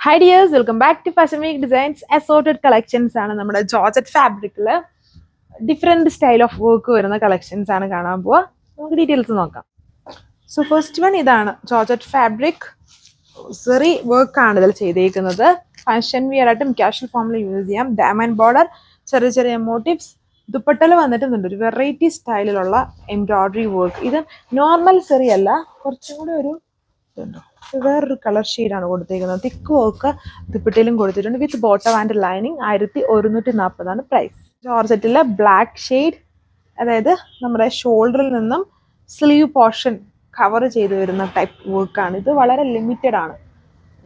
Hi dears, welcome back to Fashion Week Designs. Assorted collections ആണ് നമ്മുടെ georgette ഫാബ്രിക്കിൽ different style of work വരുന്ന collections ആണ് കാണാൻ പോവുക. നമുക്ക് ഡീറ്റെയിൽസ് നോക്കാം. സോ ഫസ്റ്റ് വൺ ഇതാണ് ജോർജറ്റ് ഫാബ്രിക് സെറി വർക്ക് ആണ് ഇതിൽ ചെയ്തേക്കുന്നത്. ഫാഷൻ വിയർ ആയിട്ടും ക്യാഷ്വൽ ഫോമിൽ യൂസ് ചെയ്യാം. ഡയമണ്ട് ബോർഡർ, ചെറിയ ചെറിയ മോട്ടീവ്സ്. ദുപ്പട്ടയിൽ വന്നിട്ടുണ്ട് ഒരു വെറൈറ്റി സ്റ്റൈലിലുള്ള എംബ്രോയിഡറി വർക്ക്. ഇത് നോർമൽ സെറി അല്ല, കുറച്ചും കൂടി ഒരു വേറൊരു കളർ ഷെയ്ഡാണ് കൊടുത്തേക്കുന്നത്. തിക്ക് വർക്ക് ദുപ്പട്ടയിലും കൊടുത്തിട്ടുണ്ട് with bottom and lining. 1140 price. ജോർജറ്റിലെ ബ്ലാക്ക് ഷെയ്ഡ്, അതായത് നമ്മുടെ ഷോൾഡറിൽ നിന്നും സ്ലീവ് പോർഷൻ കവർ ചെയ്ത് വരുന്ന ടൈപ്പ് വർക്കാണ്. ഇത് വളരെ ലിമിറ്റഡ് ആണ്.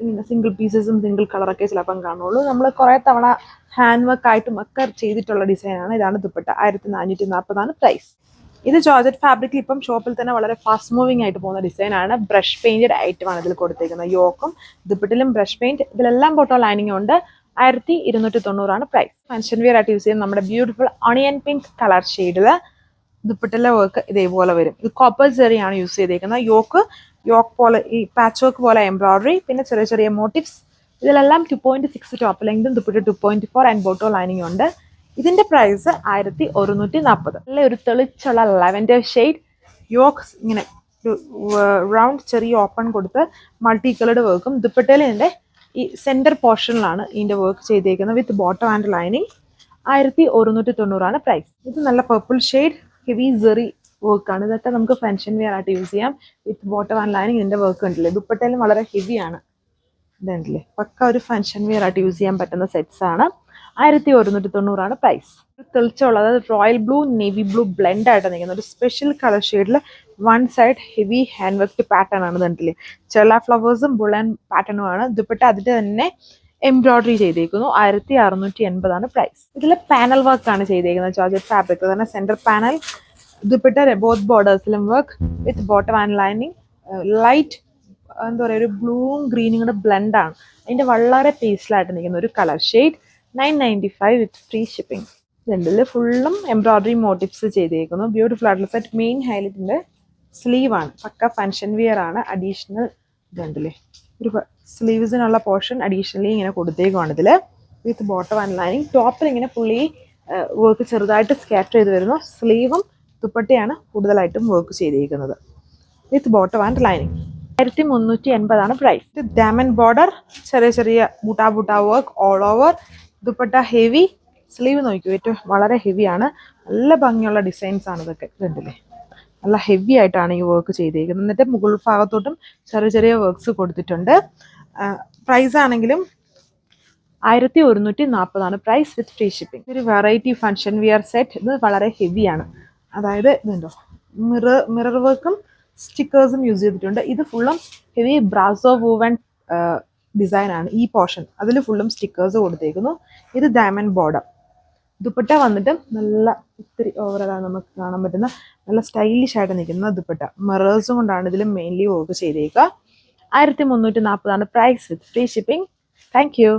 ഇങ്ങനെ സിംഗിൾ പീസസും സിംഗിൾ കളറൊക്കെ ചിലപ്പം കാണുള്ളൂ. നമ്മൾ കുറേ തവണ ഹാൻഡ് വർക്ക് ആയിട്ടും ഒക്കെ ചെയ്തിട്ടുള്ള ഡിസൈനാണ്. ഇതാണ് ദുപ്പട്ട. 1440 പ്രൈസ്. ഇത് ജോർജറ്റ് ഫാബ്രിക്കിൽ ഇപ്പം ഷോപ്പിൽ തന്നെ വളരെ ഫാസ്റ്റ് മൂവിങ് ആയിട്ട് പോകുന്ന ഡിസൈനാണ്. ബ്രഷ് പെയിന്റഡ് ഐറ്റമാണ് ഇതിൽ കൊടുത്തേക്കുന്നത്. യോക്കും ദുപ്പട്ടിലും ബ്രഷ് പെയിന്റ്, ഇതിലെല്ലാം ബോട്ടോ ലൈനിങ് ഉണ്ട്. 1290 പ്രൈസ്. ഫംഗ്ഷൻ വിയർ ആയിട്ട് യൂസ് ചെയ്യുന്ന നമ്മുടെ ബ്യൂട്ടിഫുൾ ഓണിയൻ പിങ്ക് കളർ ഷെയ്ഡില് ദുപ്പട്ടിലെ വർക്ക് ഇതേപോലെ വരും. ഇത് കോപ്പർ സെറിയാണ് യൂസ് ചെയ്തേക്കുന്നത്. യോക്ക് പോലെ ഈ പാച്ച് വർക്ക് പോലെ എംബ്രോയിഡറി, പിന്നെ ചെറിയ ചെറിയ മോട്ടീവ്സ്. ഇതിലെല്ലാം 2.6 ടോപ്പ് ലെങ്തും ദുപ്പട്ട 2.4 ആൻഡ് ബോട്ടോ ലൈനിങ് ഉണ്ട്. ഇതിന്റെ പ്രൈസ് 1140. നല്ല ഒരു തെളിച്ചുള്ള ലാവൻഡർ ഷെയ്ഡ്. യോക്സ് ഇങ്ങനെ റൗണ്ട് ചെറിയ ഓപ്പൺ കൊടുത്ത് മൾട്ടി കളർഡ് വർക്കും. ദുപ്പട്ടയിൽ ഇതിന്റെ ഈ സെന്റർ പോർഷനിലാണ് ഇതിന്റെ വർക്ക് ചെയ്തേക്കുന്നത് with bottom and lining. 1190 price. ഇത് നല്ല പർപ്പിൾ ഷെയ്ഡ് ഹെവി സെറി വർക്കാണ്. ഇതൊക്കെ നമുക്ക് ഫംഗ്ഷൻ വെയർ ആയിട്ട് യൂസ് ചെയ്യാം വിത്ത് ബോട്ടം ആൻഡ് ലൈനിങ്. ഇതിന്റെ വർക്ക് ഉണ്ടല്ലേ, ദുപ്പട്ടയിലും വളരെ ഹെവിയാണ്. ഇതുണ്ടല്ലേ, പക്ക ഒരു ഫംഗ്ഷൻ വെയർ ആയിട്ട് യൂസ് ചെയ്യാൻ പറ്റുന്ന സെറ്റ്സ് ആണ്. 1190 പ്രൈസ്. തെളിച്ചുള്ളത്, അതായത് royal blue navy blue blend ആയിട്ട് നിൽക്കുന്ന ഒരു സ്പെഷ്യൽ കളർ ഷെയ്ഡിൽ one side heavy hand work pattern ആണ്. ഇതുണ്ടല്ലേ, ചെല്ല ഫ്ലവേഴ്സും ബുള്ളൻ പാറ്റേണും ആണ്. ദുപ്പട്ട അതിന്റെ തന്നെ എംബ്രോയിഡറി ചെയ്തേക്കുന്നു. 1680 പ്രൈസ്. ഇതിൽ പാനൽ വർക്ക് ആണ് ചെയ്തേക്കുന്നത് ജോർജറ്റ് ഫാബ്രിക്. തന്നെ സെന്റർ പാനൽ, ദുപ്പട്ട ബോത്ത് ബോർഡേഴ്സിലും work with bottom and lining. Light എന്താ പറയുക, ഒരു ബ്ലൂവും ഗ്രീനും കൂടെ ബ്ലെൻഡ് ആണ്. അതിന്റെ വളരെ പേസ്റ്റിലായിട്ട് നിൽക്കുന്ന ഒരു കളർ ഷെയ്ഡ്. 995 വിത്ത് ഫ്രീ ഷിപ്പിംഗ്. ഇതിൽ ഫുള്ളും എംബ്രോയിഡറി മോട്ടീവ്സ് ചെയ്തേക്കുന്നു. ബ്യൂട്ടിഫുൾ ആയിട്ടുള്ള സെറ്റ്. മെയിൻ ഹൈലൈറ്റിന്റെ സ്ലീവ് ആണ്. പക്ക ഫംഗ്ഷൻ വിയർ ആണ്. അഡീഷണൽ ഇതുണ്ടല്ലേ, ഒരു സ്ലീവ്സിനുള്ള പോർഷൻ അഡീഷണലി ഇങ്ങനെ കൊടുത്തേക്കുവാണ് ഇതിൽ വിത്ത് ബോട്ടം ആൻഡ് ലൈനിങ്. ടോപ്പിൽ ഇങ്ങനെ ഫുള്ളി വർക്ക് ചെറുതായിട്ട് സ്കാറ്റർ ചെയ്ത് വരുന്നു. സ്ലീവും ദുപ്പട്ടയാണ് കൂടുതലായിട്ടും വർക്ക് ചെയ്തേക്കുന്നത് with bottom and lining. 1380 price. Diamond border, ചെറിയ ചെറിയ buta work all over. Dupatta heavy. Sleeve നോക്കൂ, ഏറ്റവും വളരെ ഹെവിയാണ്. നല്ല ഭംഗിയുള്ള ഡിസൈൻസ് ആണ് ഇതൊക്കെ. ഇതുണ്ടല്ലേ, നല്ല ഹെവി ആയിട്ടാണ് ഈ വർക്ക് ചെയ്തേക്കുന്നത്. എന്നിട്ട് മുകൾ ഭാഗത്തോട്ടും ചെറിയ ചെറിയ വർക്ക്സ് കൊടുത്തിട്ടുണ്ട്. പ്രൈസ് ആണെങ്കിലും 1140 പ്രൈസ് വിത്ത് ഫ്രീ ഷിപ്പിംഗ്. ഒരു വെറൈറ്റി ഫംഗ്ഷൻ വിയർ സെറ്റ്. ഇത് വളരെ ഹെവിയാണ്. അതായത് ഇതുണ്ടോ, മിറർ വർക്കും സ്റ്റിക്കേഴ്സും യൂസ് ചെയ്തിട്ടുണ്ട്. ഇത് ഫുള്ളും ഹെവി ബ്രാസോ വൂവൻ ഡിസൈൻ ആണ്. ഈ പോർഷൻ അതിൽ ഫുള്ളും സ്റ്റിക്കേഴ്സ് കൊടുത്തേക്കുന്നു. ഇത് ഡയമണ്ട് ബോർഡർ. ദുപ്പട്ട വന്നിട്ട് നല്ല ഇത്തിരി ഓവറോളാണ് നമുക്ക് കാണാൻ പറ്റുന്ന നല്ല സ്റ്റൈലിഷ് ആയിട്ട് നിൽക്കുന്ന ദുപ്പട്ട. മിറേഴ്സും കൊണ്ടാണ് ഇതിൽ മെയിൻലി വർക്ക് ചെയ്തേക്കുക. 1340 price with free shipping. Thank U.